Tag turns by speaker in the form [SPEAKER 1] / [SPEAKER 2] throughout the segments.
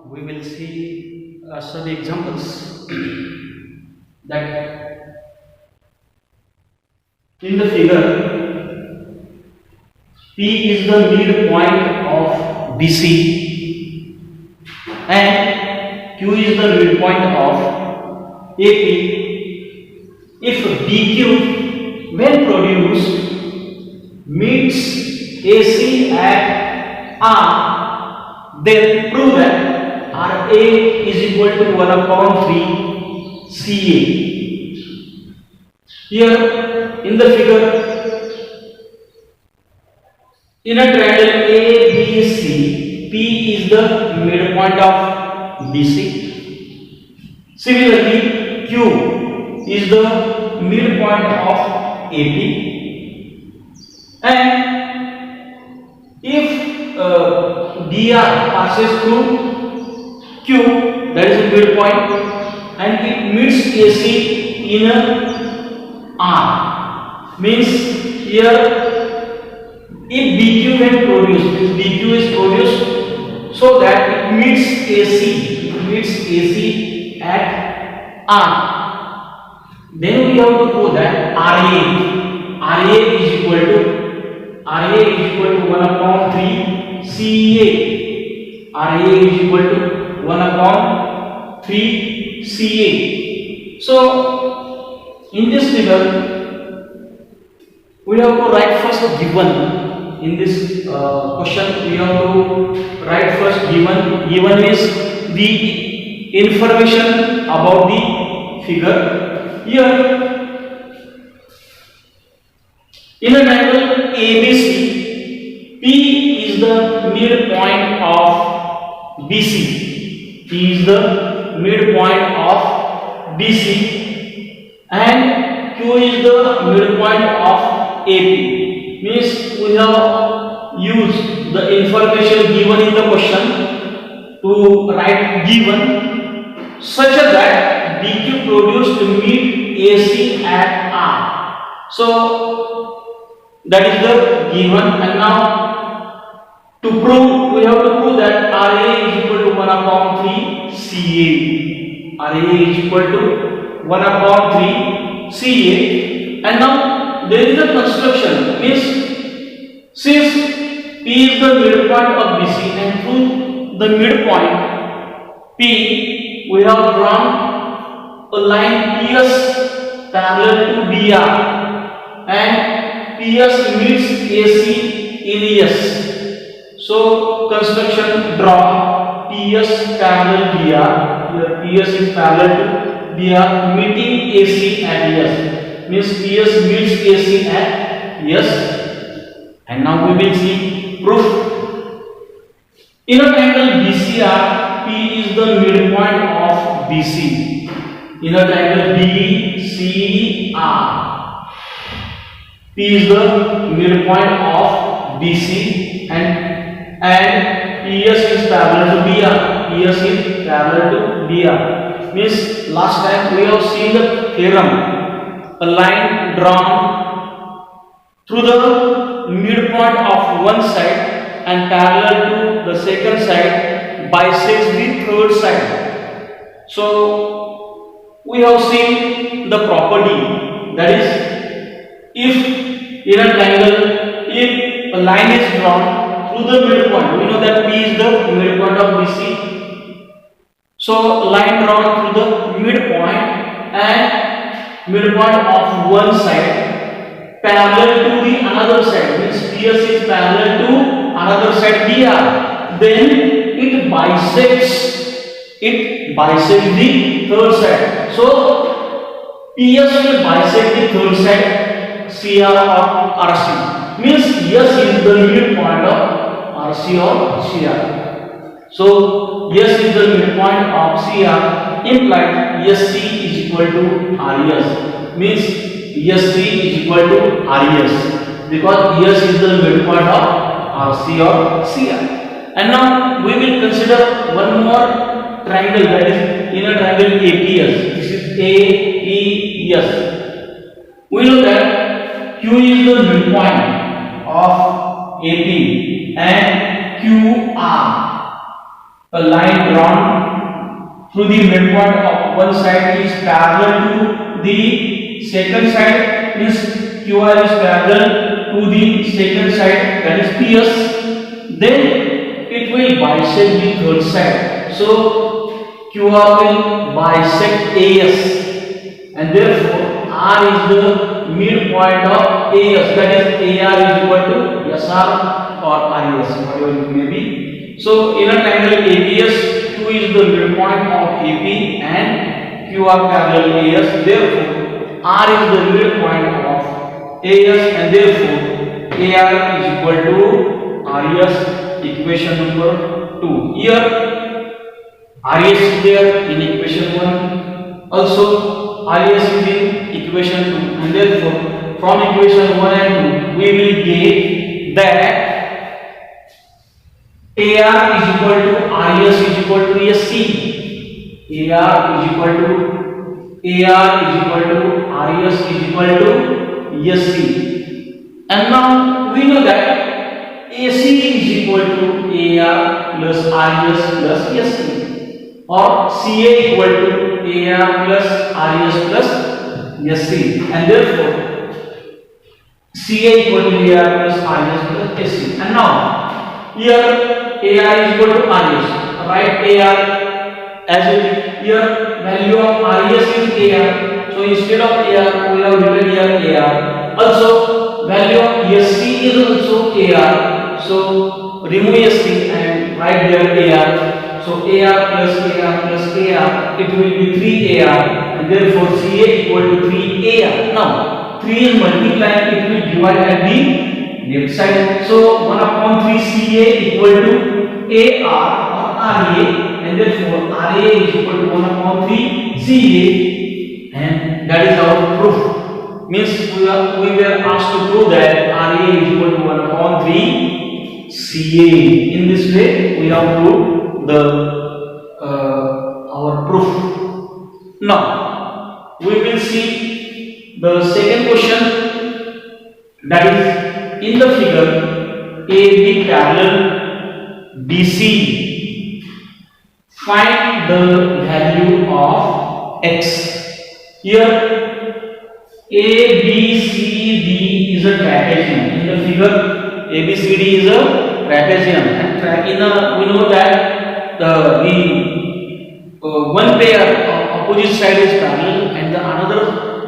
[SPEAKER 1] we will see some examples that in the figure P is the midpoint of BC and Q is the midpoint of AP. If BQ when produced meets AC at R, then prove that RA is equal to 1 upon 3 CA. Here in the figure, in a triangle ABC, P is the midpoint of BC. Similarly, Q is the midpoint of AP. And if DR passes through Q, that is the midpoint, and it meets AC in R, means here if BQ when produced, if BQ is produced so that it meets AC at R, then we have to prove that RA is equal to 1 upon 3 CA. RA is equal to 1 upon 3 CA. So in this figure, we have to write first a given. In this question, we have to write first given. Given is the information about the figure. Here, in a triangle ABC, P is the midpoint of BC. P is the midpoint of BC, and Q is the midpoint of AP. Means we have used the information given in the question to write given such that BQ produced to meet AC at R. So that is the given, and now to prove, we have to prove that RA is equal to 1 upon 3 CA. RA is equal to 1 upon 3 CA, and now there is a construction. Means since P is the midpoint of BC and through the midpoint P, we have drawn a line PS parallel to BR, and PS meets AC in S. So construction, draw PS parallel BR. Here PS is parallel to BR meeting AC at S. Means PS meets AC at S. And now we will see proof. In a triangle BCR, P is the midpoint of BC. In a triangle BCR, P is the midpoint of BC, and PS is parallel to BR. PS is parallel to BR. Means last time we have seen the theorem. A line drawn through the midpoint of one side and parallel to the second side bisects the third side. So we have seen the property, that is, if in a triangle, if a line is drawn through the midpoint, we know that P is the midpoint of BC. So line drawn through the midpoint and midpoint of one side parallel to the another side, means PS is parallel to another side BR, then it bisects the third side. So PS will bisect the third side CR or RC, means S is the midpoint of RC or CR. So S is the midpoint of CR, implied SC is equal to RS, means SC is equal to RS, because S is the midpoint of RC or CR. And now we will consider one more triangle, that is in a triangle APS. This is APS. We know that Q is the midpoint of AP and QR a line drawn through the midpoint of one side is parallel to the second side, means QR is parallel to the second side, that is PS, then it will bisect the third side. So QR will bisect AS, and therefore R is the midpoint of AS, that is AR is equal to SR or RS, whatever it may be. So in a triangle ABS, Q is the midpoint of AP and QR parallel AS, therefore R is the midpoint of AS, and therefore AR is equal to RS, equation number 2. Here RS is there in equation 1, also RS is in equation 2, and therefore from equation 1 and 2 we will get that AR is equal to RS is equal to SC. AR is equal to RS is equal to SC. And now we know that AC is equal to AR plus RS plus SC, or CA equal to AR plus RS plus SC, and therefore CA equal to AR plus RS plus SC. And now here AR is equal to RS. Write AR as it is. Here value of RS is AR. So instead of AR, we have written here AR. Also value of SC is also AR. So remove SC and write there AR. So AR plus AR, it will be 3AR, and therefore CA equal to 3AR. Now 3 is multiplied, it will divide at the left side. So 1 upon 3 CA equal to AR or RA, and therefore RA is equal to 1 upon 3 CA, and that is our proof. Means we were asked to prove that RA is equal to 1 upon 3 CA. In this way we have proved our proof. Now we will see the second question, that is in the figure AB parallel BC, find the value of x. Here ABCD is a trapezium. In the figure ABCD is a trapezium, and we know that one pair of opposite side is parallel and the another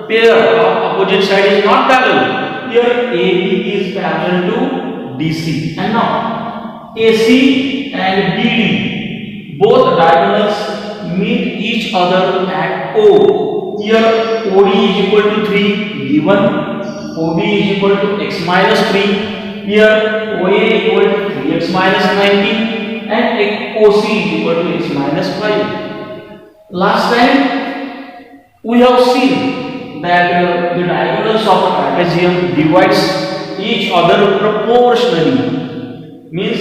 [SPEAKER 1] pair of opposite side is not parallel. Here AB is parallel to DC, and now AC and BD, both diagonals meet each other at O. Here OD is equal to 3 given, OB is equal to x minus 3, here OA equal to 3x minus 19, and OC is equal to x minus 5. Last time we have seen that the diagonals of a trapezium divides each other proportionally. Means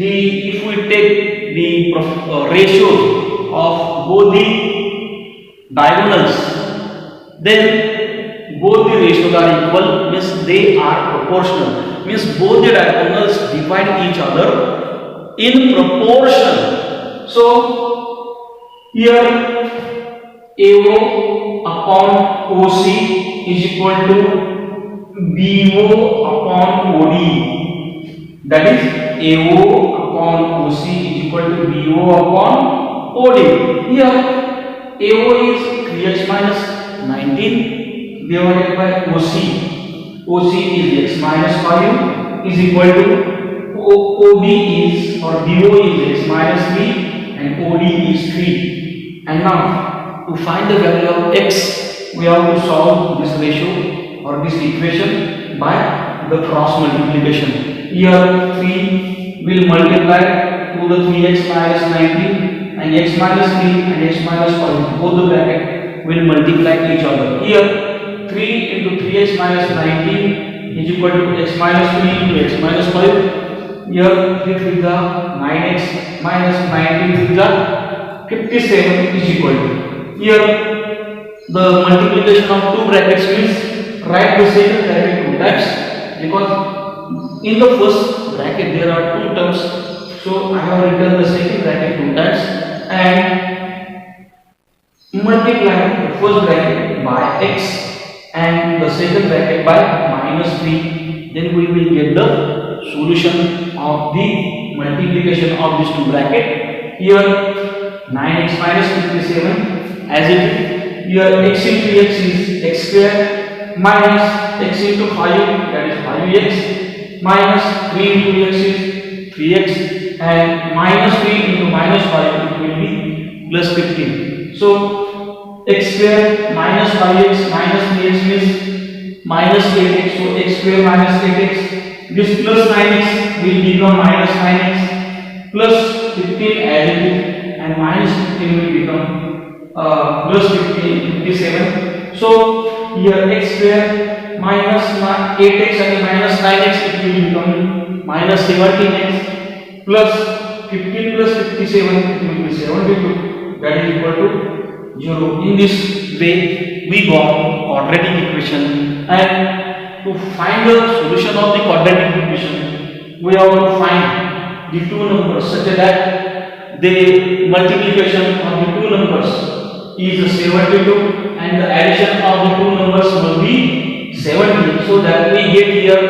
[SPEAKER 1] if we take the ratios of both the diagonals, then both the ratios are equal, means they are proportional. Means both the diagonals divide each other in proportion. So here AO upon OC is equal to BO upon OD. That is AO upon OC is equal to BO upon OD. Here AO is 3x minus 19 divided by OC. OC is x minus 5 is equal to OB is, or BO is x minus 3 and OD is 3. And now to find the value of x, we have to solve this ratio or this equation by the cross multiplication. Here 3 will multiply to the 3x minus 19, and x minus 3 and x minus 5, both the bracket will multiply each other. Here 3 into 3x minus 19 is equal to x minus 3 into x minus 5. Here 3 3 9x minus 19 3 57 is equal to. Here the multiplication of two brackets means write the same bracket two times, because in the first bracket there are two terms So I have written the second bracket 2 times and multiply the first bracket by x and the second bracket by minus 3. Then we will get the solution of the multiplication of these two brackets. Here 9x minus 57 as it is. Here x into x is x square minus x into 5, that is 5x, minus 3 into x is 3x, and minus 3 into minus 5 it will be plus 15. So x square minus 5x minus 3x means minus 8x. So x square minus 8x, this plus 9x will become minus 9x, plus 15 as it is, and minus 15 will become plus 57. So here x square minus 8x and minus 9x it will become minus 17x, plus 15 plus 57 it will be 72, that is equal to 0. In this way we got quadratic equation, and to find the solution of the quadratic equation we have to find the two numbers such that the multiplication of the two numbers is 72 and the addition of the two numbers will be 70, so that we get here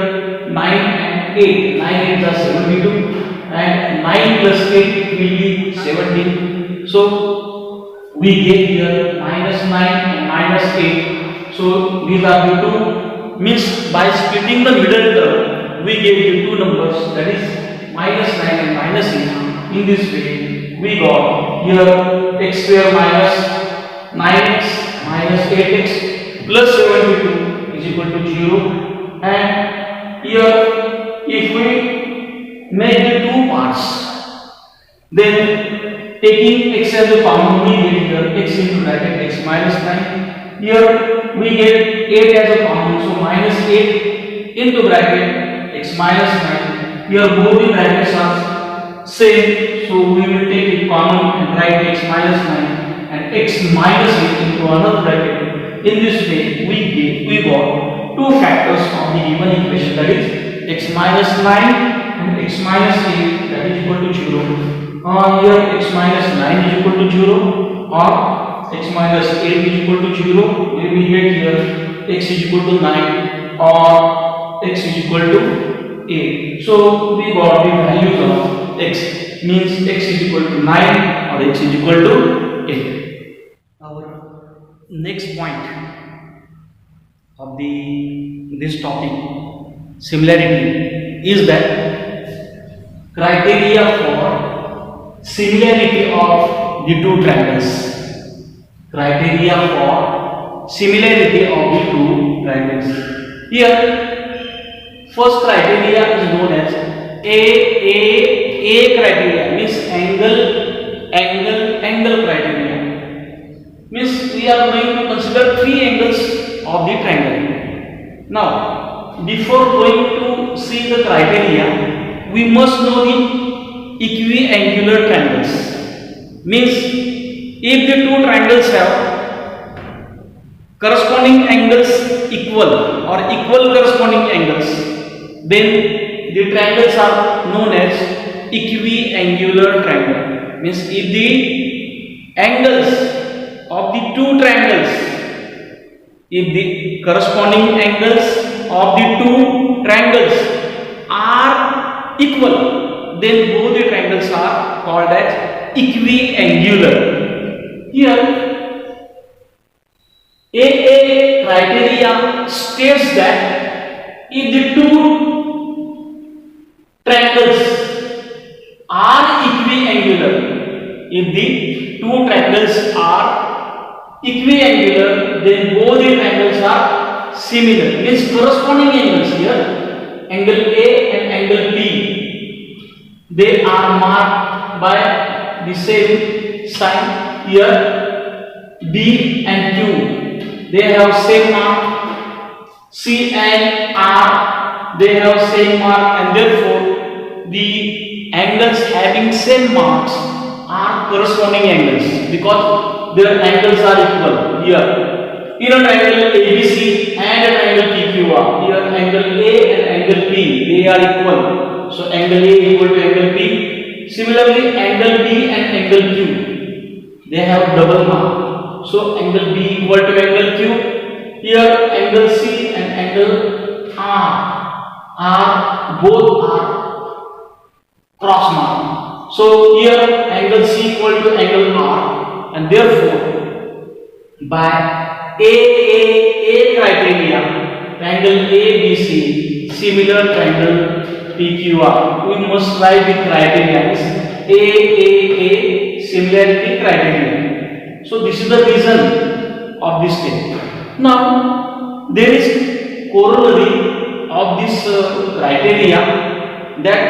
[SPEAKER 1] 9 and 8. 9 is 72 and 9 plus 8 will be 17. So we get here minus 9 and minus 8. So these are the two, means by splitting the middle term we get the two numbers, that is minus 9 and minus 8. In this way we got here x square minus 9x minus 8x plus 72 is equal to 0. And here if we make the two parts, then taking x as a common we get here x into bracket x minus 9. Here we get 8 as a common, so minus 8 into bracket x minus 9. Here both the brackets are same, so we will take it common and write x minus 9 and x minus 8 into another bracket. In this way we got two factors of the given equation, that is x minus 9 and x minus 8, that is equal to 0. Here x minus 9 is equal to 0 or x minus 8 is equal to 0. Then we get here x is equal to 9 or x is equal to 8. So we got the values of x, means x is equal to 9 or x is equal to 8. Our next point of this topic, similarity, is that criteria for similarity of the two triangles. Criteria for similarity of the two triangles. Here, first criteria is known as A criteria, means angle criteria. Means we are going to consider three angles of the triangle. Now, before going to see the criteria, we must know the equiangular triangles. Means if the two triangles have corresponding angles equal or equal corresponding angles, then the triangles are known as equiangular triangle. Means if the angles of the two triangles, if the corresponding angles of the two triangles are equal, then both the triangles are called as equiangular. Here AA criteria states that if the two triangles are equiangular, if the two triangles are equiangular, then both the triangles are similar, means corresponding angles. Here angle A and angle B, they are marked by the same sign. Here B and Q, they have same mark. C and R, they have same mark, and therefore the angles having same marks are corresponding angles because their angles are equal. Here in a triangle ABC and a triangle PQR, here angle A and angle B, they are equal. So angle A equal to angle B, Similarly, angle B and angle Q, they have double mark. So angle B equal to angle Q. Here angle C and angle R both are cross mark. So here angle C equal to angle R, and therefore by AAA criteria, triangle ABC similar triangle PQR, we must write the criteria is AAA similarity criteria. So this is the reason of this step. Now there is corollary of this criteria, that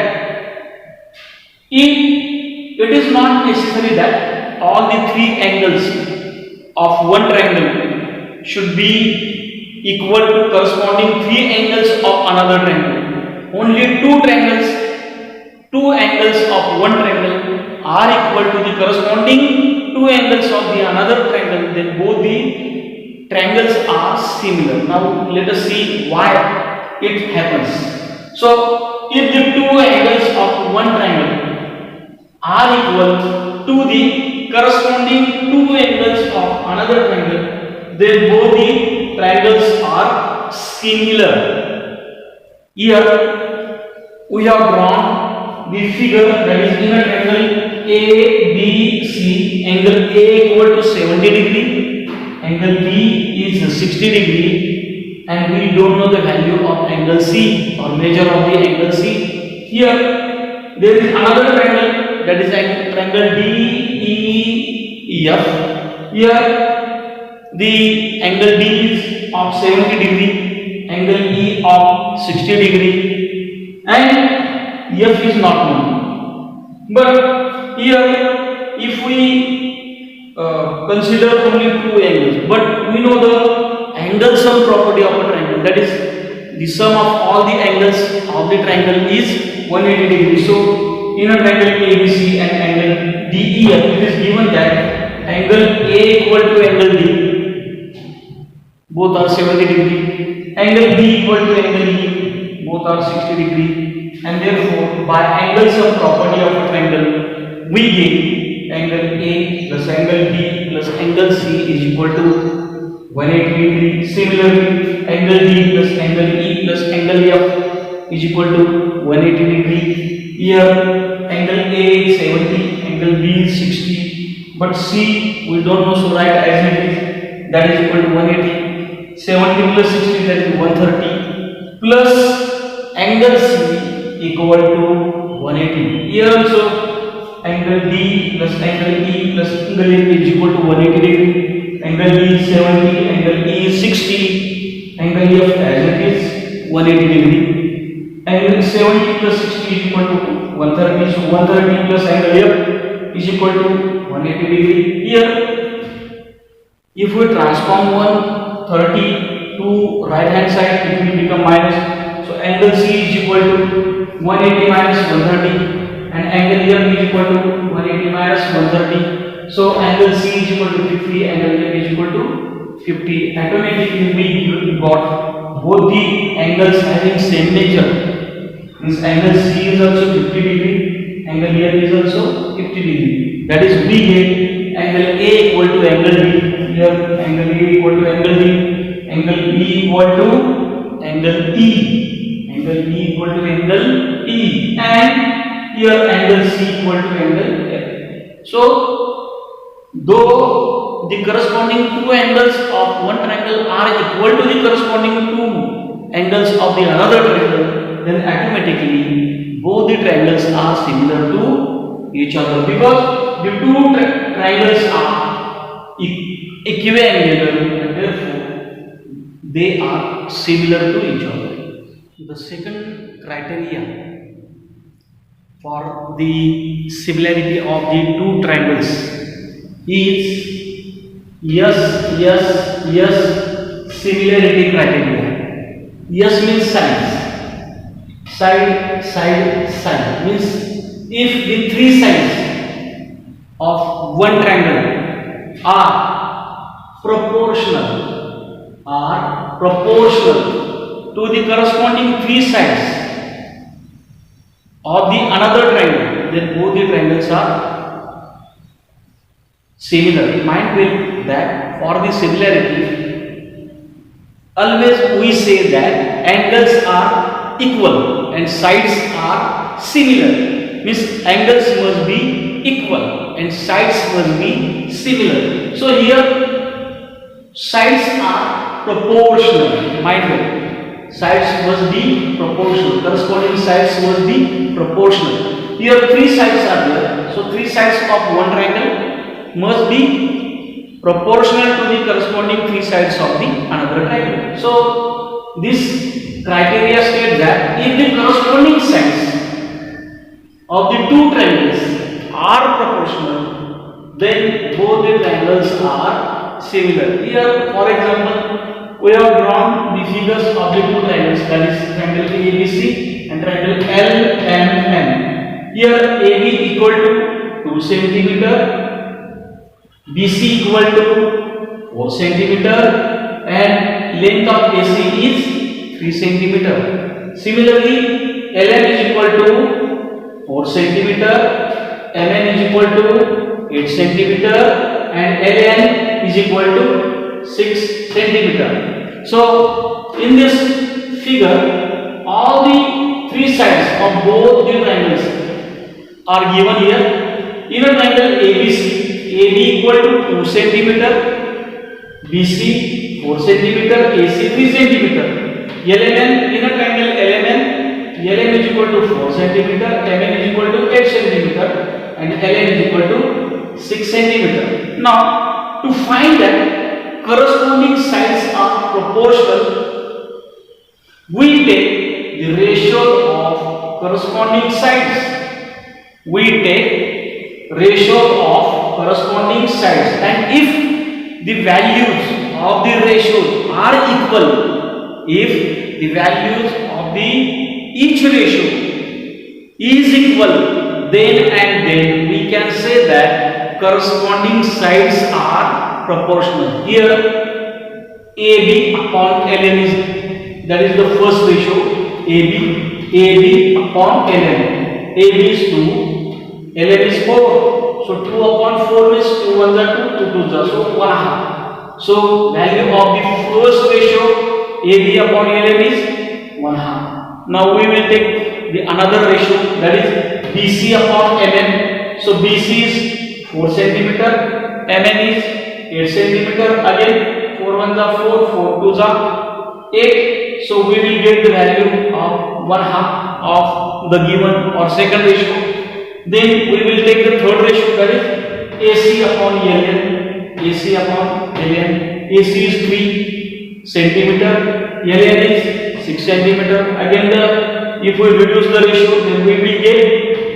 [SPEAKER 1] if it is not necessary that all the three angles of one triangle should be equal to corresponding three angles of another triangle. Only two angles of one triangle are equal to the corresponding two angles of the another triangle, then both the triangles are similar. Now let us see why it happens. So if the two angles of one triangle are equal to the corresponding two angles of another triangle, then both the triangles are similar. Here we have drawn the figure that is in a triangle ABC. Angle A equal to 70 degree, angle B is 60 degree, and we don't know the value of angle C or measure of the angle C. Here there is another triangle, that is triangle DEF. Here the angle D is of 70 degree, angle E of 60 degree, and F is not known. But here if we consider only two angles, but we know the angle sum property of a triangle, that is the sum of all the angles of the triangle is 180 degrees. So in a triangle ABC and angle DEF, it is given that angle A equal to angle D, both are 70 degree, angle B equal to angle E, both are 60 degree, and therefore by angle sum property of a triangle we get angle A plus angle B plus angle C is equal to 180 degree. Similarly, angle D plus angle E plus angle F is equal to 180 degree. Here angle A is 70, angle B is 60, but C we don't know, so write as it is, that is equal to 180. 70 plus 60, that is 130, plus angle C equal to 180. Here also angle D plus angle E plus angle F is equal to 180 degree. Angle B is 70, angle E is 60, angle F as it is 180 degree. Angle 70 plus 60 is equal to 130, so 130 plus angle F is equal to 180 degree. Here if we transform 130 to right hand side, it will become minus. So angle C is equal to 180 minus 130, and angle F is equal to 180 minus 130. So angle C is equal to 50, angle F is equal to 50. Automatically we got both the angles having same nature. This angle C is also 50 degree, angle F is also 50 degree. That is we get angle A equal to angle B. Here angle A equal to angle B, angle B equal to angle E, angle B equal to angle E, and here angle C equal to angle F. So though the corresponding two angles of one triangle are equal to the corresponding two angles of the another triangle, then automatically both the triangles are similar to each other, because the two triangles are equiangular and therefore they are similar to each other. The second criteria for the similarity of the two triangles is yes similarity criteria. Yes means sides. Side means if the three sides of one triangle are proportional to the corresponding three sides of the another triangle, then both the triangles are similar. Mind well that for the similarity, always we say that angles are equal and sides are similar. Means angles must be equal and sides must be similar. So here sides are proportional. Mind well, sides must be proportional. Corresponding sides must be proportional. Here three sides are there. So three sides of one triangle must be proportional to the corresponding three sides of the another triangle. So this criteria states that if the corresponding sides of the two triangles are proportional, then both the triangles are similar. Here, for example, we have drawn the figures of the two triangles, that is triangle ABC and triangle LMN. Here AB equal to 2 cm, BC equal to 4 cm, and length of AC is 3 cm. Similarly, LM is equal to 4 cm, MN is equal to 8 cm, and LN is equal to 6 cm. So, in this figure, all the three sides of both the triangles are given here. In a triangle ABC, AB equal to 2 cm, BC 4 cm, AC 3 cm. LMN, in a triangle LMN, LM is equal to 4 cm, MN is equal to 8 cm, and LN is equal to 6 cm. Now, to find that corresponding sides are proportional, we take the ratio of corresponding sides. We take ratio of corresponding sides, and if the values of the ratios are equal, if the values of the each ratio is equal, then we can say that corresponding sides are proportional. Here AB upon LN is, that is the first ratio, AB upon LN. AB is 2, LN is 4. So 2 upon 4 is 2 1s are 2, 2 2s are, so 1/2. So value of the first ratio AB upon LN is 1/2. Now we will take the another ratio, that is BC upon MN. So BC is 4 cm, MN is 8 cm. Again 4 1s are 4, 4 2s are 8. So we will get the value of 1/2 of the given or second ratio. Then we will take the third ratio, that is AC upon LN. AC upon LN. AC is 3 cm, LN is 6 cm. Again, if we reduce the ratio, then we will get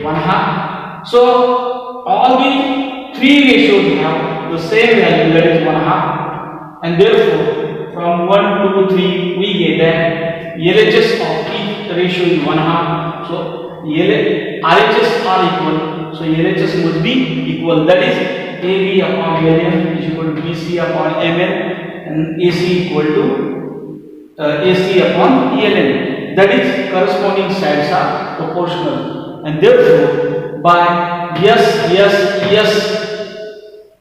[SPEAKER 1] 1/2. So all the three ratios have the same value, that is 1/2, and therefore from 1 2 3 we get that LHS of each ratio is 1/2. So RHS are equal, so LHS must be equal, that is AB upon LN is equal to BC upon MN, and AC equal to AC upon ELN, that is corresponding sides are proportional, and therefore by yes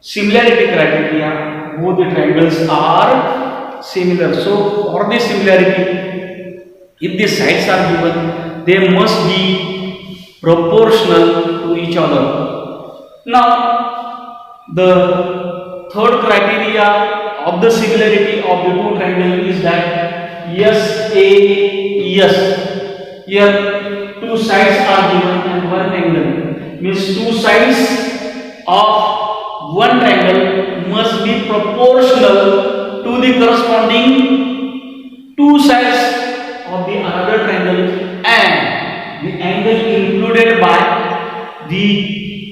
[SPEAKER 1] similarity criteria, both the triangles are similar. So for the similarity, if the sides are given, they must be proportional to each other. Now the third criteria of the similarity of the two triangles is that yes. Here two sides are given and one angle, means two sides of one triangle must be proportional to the corresponding two sides of the another triangle, and the angle included by the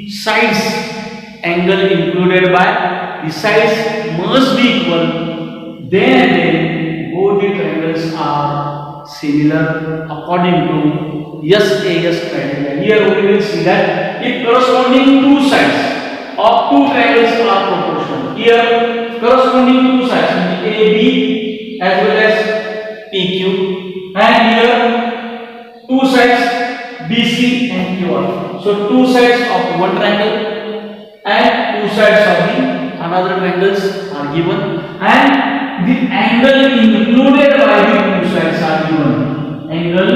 [SPEAKER 1] sides must be equal. Then both the triangles are similar according to SAS criteria. Here we will see that if corresponding two sides of two triangles are proportional, here corresponding two sides AB as well as PQ, and here two sides BC and QR. so two sides of one triangle and two sides of the another triangles are given, and the angle included by the two sides are given. Angle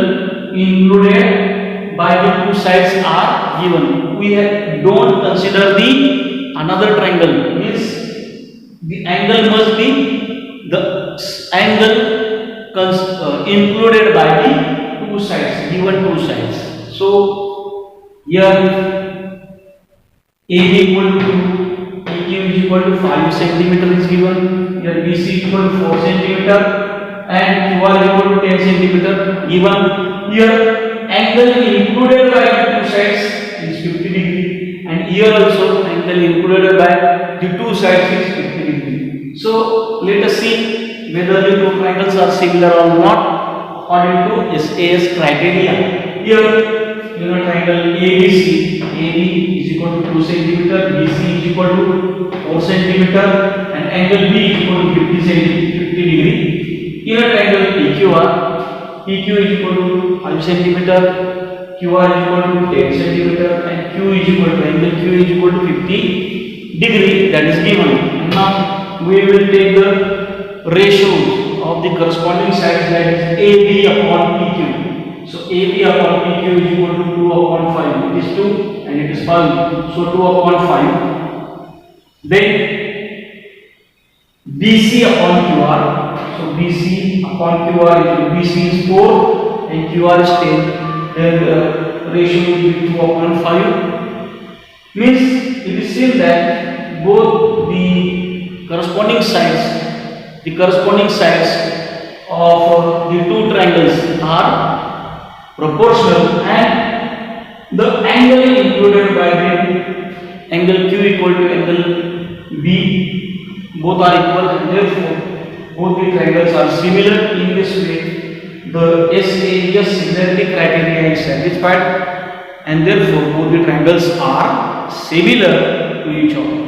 [SPEAKER 1] included by the two sides are given. We don't consider the another triangle, means the angle must be the angle included by the two sides, given two sides. So here AB equal to EQ is equal to 5 centimeter is given. Here BC equal to 4 centimeter and QR equal to 10 centimeter. Given here angle included by the two sides is 50 degree, and here also angle included by the two sides is 50 degree. So let us see whether the two triangles are similar or not according to SAS criteria. Here triangle ABC, AB is equal to 2 centimeter, BC is equal to 4 centimeter, and angle B is equal to 50 degree. Here triangle PQR, PQ is equal to 5 centimeter, QR is equal to 10 centimeter, and Q is equal to angle Q is equal to 50 degree. That is given. Now we will take the ratios of the corresponding sides, that is AB upon PQ. So AB upon PQ is equal to 2 upon 5. It is 2 and it is 5. So 2 upon 5. Then BC upon QR. So BC upon QR, BC is 4 and QR is 10. Then the ratio will be 2 upon 5. Means it is seen that both the corresponding sides of the two triangles are proportional, and the angle included by the angle Q equal to angle B, both are equal, and therefore both the triangles are similar. In this way the SAS similarity criteria is satisfied, and therefore both the triangles are similar to each other.